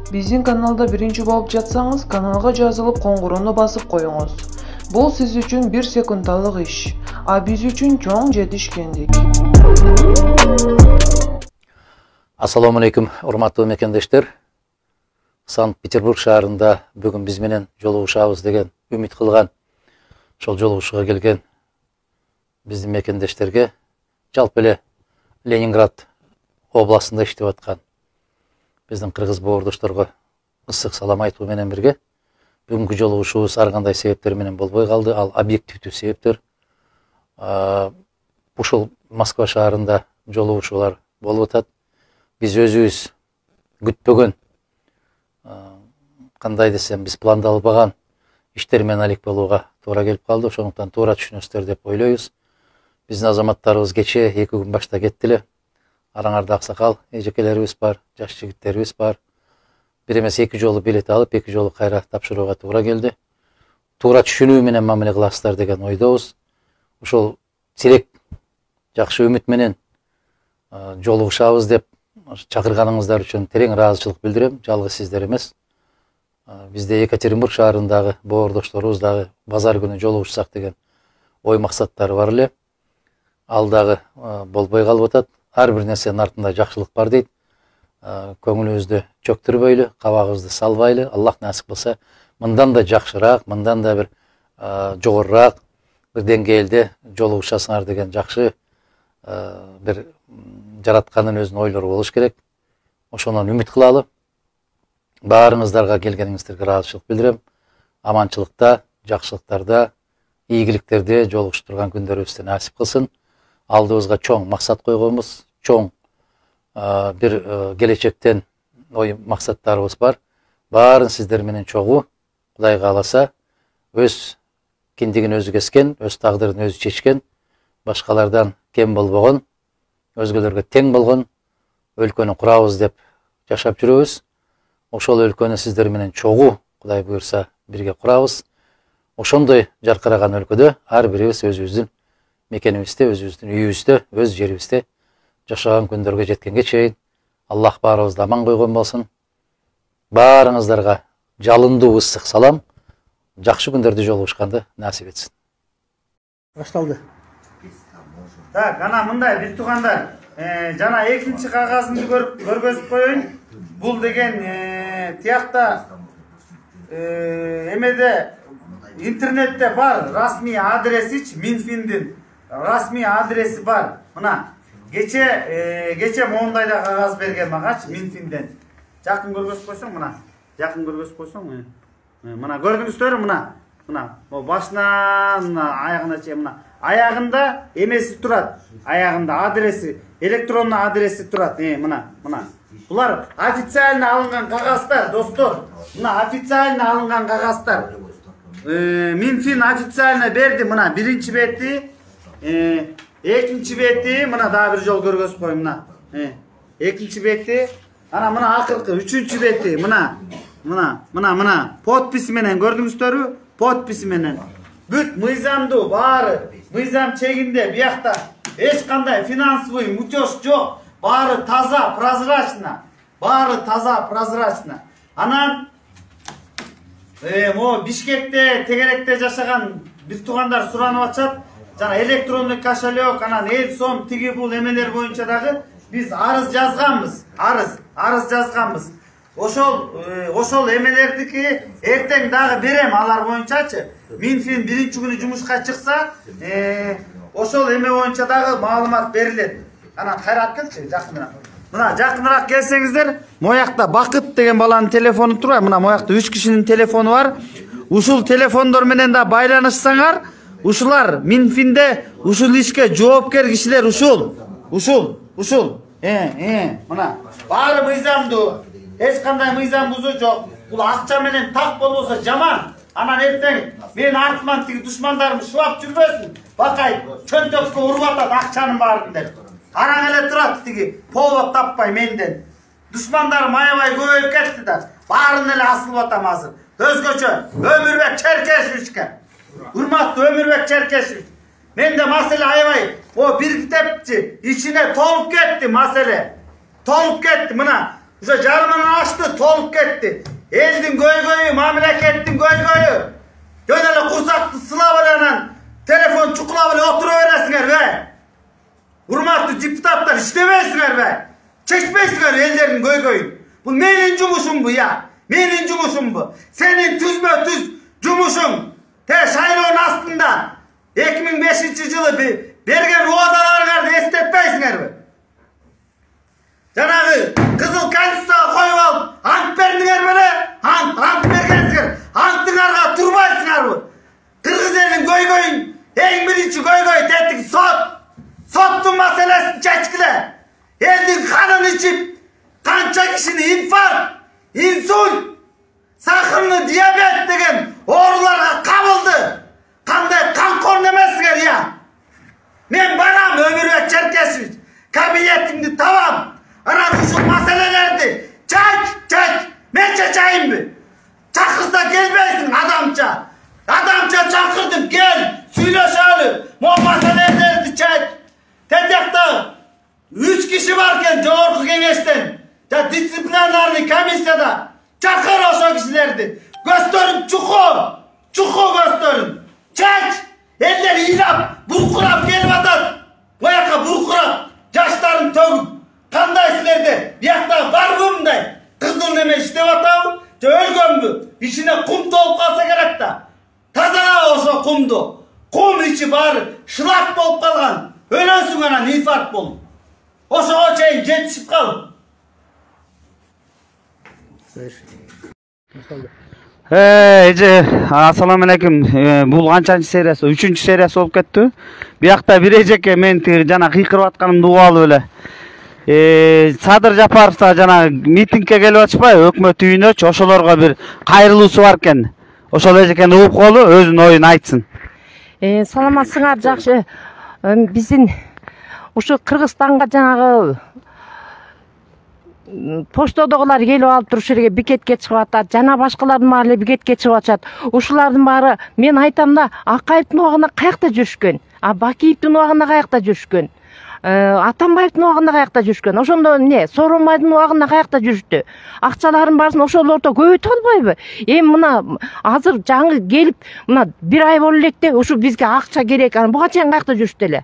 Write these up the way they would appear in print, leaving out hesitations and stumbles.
Биздин каналда биринчи болуп жатсаңыз, каналга жазылып коңгурону басып коюңуз. Бул сиз үчүн 1 секундалык иш, а биз үчүн чоң жетишкендик. Assalamu alaikum, урматтуу мекендештер. Санкт-Петербург шаарында бүгүн биз менен жолугушабыз деген үмүт кылган, ошол жолугушууга келген биздин мекендештерге, жалпы эле Ленинград областында иштеп аткан биздин кыргыз боордошторго ысык салам айтуу менен бирге бүгүнкү жолугушуубуз ар кандай себептер менен болбой калды. Ал объективдүү себептер. Ушул Москва шаарында жолугушуулар болуп атат. Биз өзүбүз күтпөгөн, кандай десем, биз пландалбаган иштер менен алек болууга туура келип калды. Ошондуктан туура түшүнөсүздөр деп ойлойбуз. Биздин азаматтарыбыз кече 2 күн башта кетти эле. Араңарда аксакал эжекелерибиз бар, жаш жигиттерибиз бар. Бир эмес 2 жолу билет алып, 2 жолу кайра тапшырууга туура келди. Туура түшүнүү менен мамиле кыласыздар деген ойдобуз. Ошол тилек, жакшы үмүт менен жолугушабыз деп чакырганыңыздар үчүн терең ыраазычылык билдирем. Жалгыз сиздер эмес. Бизде Екатеринбург шаарындагы боордошторубуз дагы базар күнү жолугушсак деген ой максаттары бар эле. Ал дагы болбой калып атат. Ар бир нерсенин артында жакшылык бар дейт. Көңүлүбүздү чөктүрбөйлү, кабагыбызды салбайлы. Аллах насип кылса, мындан да жакшыраак, мындан да бир жогорураак бир деңгээлде жолугушасыңар деген жакшы бир жараткандын өзүнүн ойлору болуш керек. Ошондон үмүт кылалы. Баарыңыздарга келгениңиздерге ыраазычылык билдирем. Аманчылыкта, жакшылыктарда, ийгиликтерде жолугушуп турган күндөрүбүздү насип кылсын. Алдыбызга чоң максат койгонбуз, чоң бир келечектен ой максаттарыбыз бар. Баарын сиздер менен чогуу, Кудай кааласа, өз киндигин өзү кескен, өз тагдырын өзү чечкен, башкалардан кем болбогон, өзгөлөргө тең болгон өлкөнү курабыз деп жашап жүрөбүз. Ошол өлкөнү сиздер менен чогуу, Кудай буйрса, бирге курабыз. Ошондой жаркыраган өлкөдө ар бирибиз өзүбүздүн мекенибизде, өзүбүздүн үйүбүздө, өз жерибизде жашаган күндөргө жеткенге чейин Аллах баарыбызды аман койгон болсун. Баарыңыздарга жалындуу ысык салам, жакшы күндөрдө жолугушканды насип этсин. Башталды. Так, ана мындай биз туугандар, жана экинчи кагазымды көргөзүп коеюн. Бул деген тиякта эмеде интернетте бар, расмий адресич, Минфиндин расмий адреси бар. Мына кече моундайда кагаз берген магачы Минфинден. Жакын көргөзүп койсоң, мына. Жакын көргөзүп койсоң, мына көрдүңүздөрбү, мына. Башынан аягына чейин мына. Аягында эмеси турат. Аягында адреси, электронный адреси турат. Мына. Булар официально алынган кагаздар, достор. Мына официально алынган кагаздар. Минфин официально берди. Мына биринчи бети, экинчи бети, мына дагы бир жол көргөзүп коеюн, мына. Экинчи бети, ана мына акыркы үчүнчү бети, мына. Подписи менен көрдүңүздөрбү? Подписи менен. Бүт мыйзамдуу, баары мыйзам чегинде, биякта эч кандай финансовый мутеж жок. Баары таза, прозрачно. Анан могу Бишкекте, Тегеректе жашаган бир туугандар суранып атышат. Жана электронный кошелек, анан Элсом, тиги бул эмелер боюнча дагы биз арыз жазганбыз. Арыз жазганбыз. Ошол эмелердики эртең дагы берем алар боюнчачы. Минфин биринчи күнү жумушка чыкса, ошол эме боюнча дагы маалымат берилет. Анан кайрат келчи, жакыныраак. Мына жакыныраак келсеңиздер, моякта Бакыт деген баланын телефону турат. Мына моякта 3 кишинин телефону бар. Ушул телефондор менен да байланышсаңар, ушулар Минфинде ушул ишке жоопкер кишилер ушул. Мына баары мыйзамдуу. Эч кандай мыйзам бузуу жок. Бул акча менен так болбосо жаман. Анан эртең мен артыман тиги душмандарым шулап жүрбөсүн. Бакай чөнтөккө уруп атат акчанын баарын деп. Араң эле турат тиги повод таппай менден. Душмандарым аябай көбөйүп кетти да. Баарын эле асылып атам азыр. Өзгөчө Өмүрбек Черкешевичке. Урматтуу Өмүрбек Черкешевич. Менде маселе аябай, о бир китепчи ичине толуп кетти маселе. Толуп кетти, мына Uşa jarmını açtı, tolup ketdi. Eldin göy-göyü, mamlakettin göy-göyü. Gönele kursaklı sılavalanan telefon çukulavali oturuveresinger be. Hurmatlı deputatlar işlemeysinger be. Çekmeysinger ellerin göy-göyü. Bu menin cumuşun bu ya. Menin cumuşun bu. Senin tüzme tüz cumuşun. Şaylığın aslında 2005 yılı bergen oğadalarına estetmeysinger be. Canağı kızıl kanısta koyup alıp ant berdinger böyle. Ant bergensinger. Antınarga turbaysinger bu. Kırgız elin göy-göyün en birinci göy-göy tetik sottun meselesini çeçkile. Eldin kanını içip kança kişini infarkt, insult, sakınlı diyabet degen oğrularga kabıldı. Kanday kan kornemesinger ya. Men baram Ömürбек Çerkesович. Kabinetimdi tamam. Ana şu meselelerdi. Çek. Men çekeyim mi? Çakırsa gelmeysin adamça. Adamça çakırdım gel. Söyleşelim. Bu meselelerdi çek. Tetekte 3 kişi varken Coğurku Kengeç'ten. Ya disiplinarlı komisyada. Çakır o kişilerdi. Gösterin çuku gösterin. Çek. Elleri ilap. Burkurap gelip atat. Bu yaka burkurap. Yaşların tövüp. Kanday sizlerde. Bir yakta var mı bunday? Kızıl neme işte vatav. Ölgömdü. İçine kum dolup kalsa gerek de. Tazana olsa kumdu. Kum içi bari şılak bolup kalgan. Ölönsün anan infarkt bolup. Osa o çayın jetişip kalın. Эже, ассаламу алейкум. Бул канчанчы сериясы? 3-чү сериясы болуп кетти. Биякта бир эжеке мен жана кыйкырып атканымды угуп алып эле. Садыр Жапаров да жана митингге келип атышпайбы? Өкмөт үйүнөчү ошолорго бир кайрылуусу бар экен. Ошол эжекени угуп коелу, өзүнүн оюн айтсын. Саламатсыңар, жакшы. Биздин ушу Кыргызстанга жанагы поштодогулар келип алып туруш жерге бекетке чыгып атат. Жана башкалардын баары эле бекетке чыгып атышат. Ушулардын баары мен айтам да Акаевдин убагында каякта жүрүшкөн? Бакиевдин убагында каякта жүрүшкөн? Атамбаевдин убагында каякта жүрүшкөн? Ошондо эмне? Сооронбайдын убагында каякта жүрүштү? Акчаларын баарысын ошолордо көбөйтө албайбы? Эми мына азыр жаңы келип, мына бир ай боло электе ушу бизге акча керек. Буга чейин каякта жүрүштү эле?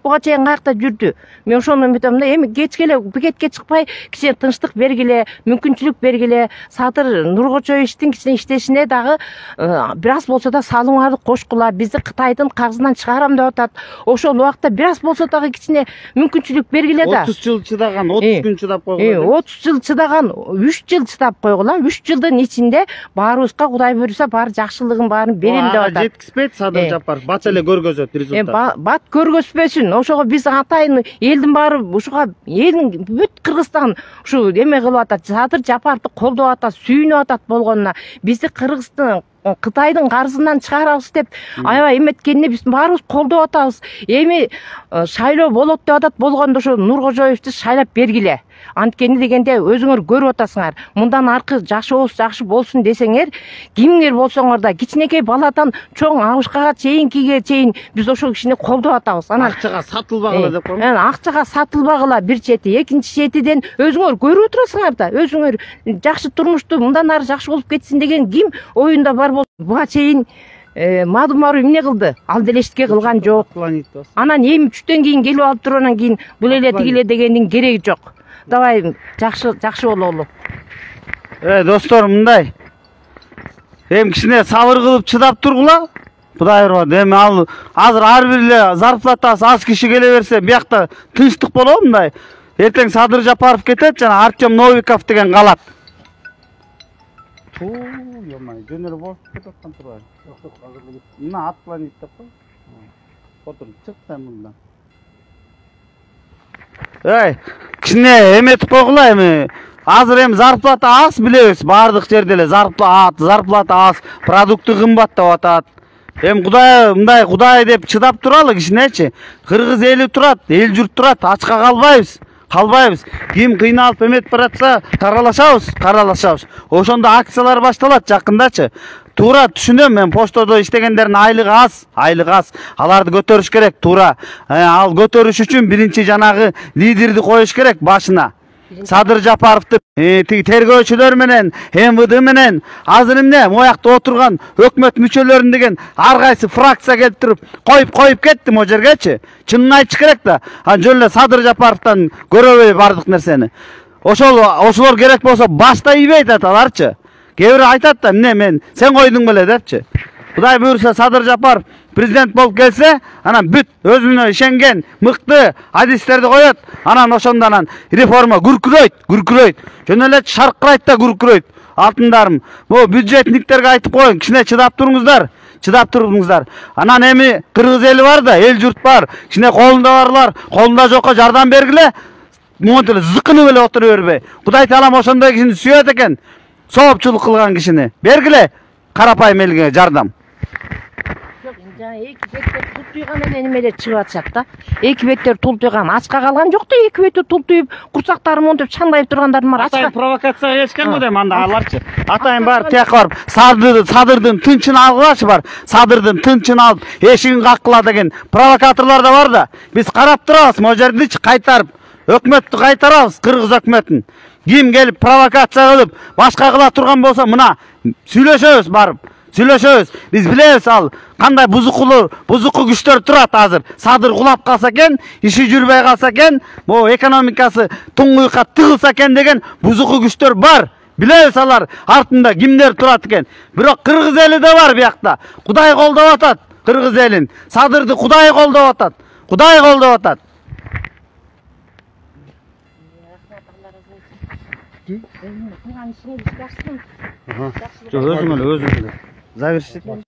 Буга чейин каякта жүрдү? Мен ошону айтам да, эми кечкеле бекетке чыкпай, кичине тынчтык бергиле, мүмкүнчүлүк бергиле. Садыр Нуркочоевичтин кичине иштешине дагы бир аз болсо да салымыңарды кошкула. Бизди Кытайдын карзынан чыгарам деп атат. Ошол убакта бир аз болсо дагы кичине мүмкүнчүлүк бергиле да. 30 жыл чыдаган, 30 күн чыдап койгула. 30 жыл чыдаган, 3 жыл чыдап койгула. 3 жылдын ичинде баарыбызга Кудай буйруса баары жакшылыгын баарын берем деп атат. Жеткизбейт Садыр Жапаров. Бат эле көргөзөт результат. Бат көргөзбөсүн. Ошого биз атайын элдин баары ушуга элдин бүт Кыргызстан ушу эме кылып атат. Садыр Жапаровду колдоп атат, сүйүнүп атат болгонуна. Бизди Кыргыздын Кытайдын карзынан чыгарабыз деп аябай эметкенине биз баарыбыз колдоп атабыз. Эми шайлоо болот деп атат, болгондо ошо Нуркожоевди шайлап бергиле. Анткени дегенде өзүңөр көрүп атасыңар. Мындан аркы жакшы болсун десеңер, кимиңер болсоңор да кичинекей баладан чоң абышкага чейинкиге чейин биз ошол кишини колдоп атабыз. Анан акчага сатылбагыла деп коем. Акчага сатылбагыла бир чети, экинчи четиден өзүңөр көрүп отурасыңар да. Өзүңөр жакшы турмушту мындан ары жакшы болуп кетсин деген ким оюнда бар болсун. Буга чейин Мадумаров эмне кылды? Ал деле эчтеке кылган жок. Анан эми 3төн кийин келип алып туруп анан кийин бул эле тигиле дегендин кереги жок. Давай жакшы бололу. Достор, мындай. Эми кичине сабыр кылып чыдап тургула. Кудай урат. Эми ал азыр ар бир эле зарплатасы аз киши келе берсе, биякта тынчтык болобу мындай. Эртең Садыр Жапаров кетет, жана Артем Новиков деген калат. Ёмай, жөнөр болуп кетаткан турбайбы? Жок, азыр эле. Мына атланит деп кой. Отур, чык да мындан. Кичине эметип койгула эми. Азыр эми зарплата аз билебиз, баардык жерде эле зарплата аз, продукты кымбат деп атат. Эми Кудай деп чыдап туралы кичинечи. Кыргыз эли турат, эл журт турат, ачка калбайбыз. Ким кыйналып эметип баратса, каралашабыз. Ошондо акциялар башталат жакындачы. Туура түшүнөм, мен поштодо иштегендердин айлыгы аз. Аларды көтөрүш керек, туура. Ал көтөрүш үчүн биринчи жанагы лидерди коюш керек башына. Садыр Жапаровду тиги тергөөчүлөр менен МВД менен азыр эмне моякта отурган өкмөт мүчөлөрүн деген ар кайсы фракция келтирип коюп кетти могу жергечи. Чынын айтыш керек да. Жөн эле Садыр Жапаровдон көрөбөй бардык нерсени. Ошолор керек болсо башта ийбей айтат аларчы. Кээ бирөө айтат да, эмне мен сен койдуң беле депчи. Кудай буйруса Садыр Жапаров президент болуп келсе, анан бүт өзүнө ишенген мыкты адистерди коет, анан ошондон реформа гүркүрөйт. Жөн эле шаркырайт да гүркүрөйт. Алтындарым, бул бюджетниктерге айтып коюн, кичине чыдап туруңуздар. Анан эми кыргыз эли бар да, эл журт бар. Кичине колунда барлар, колунда жокко жардам бергиле. Монтип эле зыкынып эле отура бербей. Кудай таалам ошондой кишини сүйөт экен. Соопчулук кылган кишини бергиле карапайым элге жардам. Эки беттер тултуйган эле эмелер чыгып атышат да. Эки беттер тултуйган, ачка калган жок да, эки беттер тултуйуп, курсактары монтип чаңдайып тургандардын бар ачка. Атайын провокация эшкен го дейм анда аларчы. Атайын бар тияка барып, Садырдын тынчын алгылашы бар. Садырдын тынчын алып, эшигин каккыла деген провокаторлор да бар да. Биз карап турабыз, могу жердичи кайтарып, өкмөттү кайтарабыз, кыргыз өкмөтүн. Ким келип провокация кылып, башка кыла турган болсо, мына сүйлөшөбүз барып. Биз билебиз ал кандай бузуку күчтөр турат азыр. Садыр кулап калса экен, иши жүрбөй калса экен, бу экономикасы туңгуйка тыгылса экен деген бузуку күчтөр бар. Билебиз алар артында кимдер турат экен. Бирок кыргыз эли да бар биякта. Кудай колдоп атат кыргыз элин. Садырды Кудай колдоп атат. Өзүң эле. Завершить.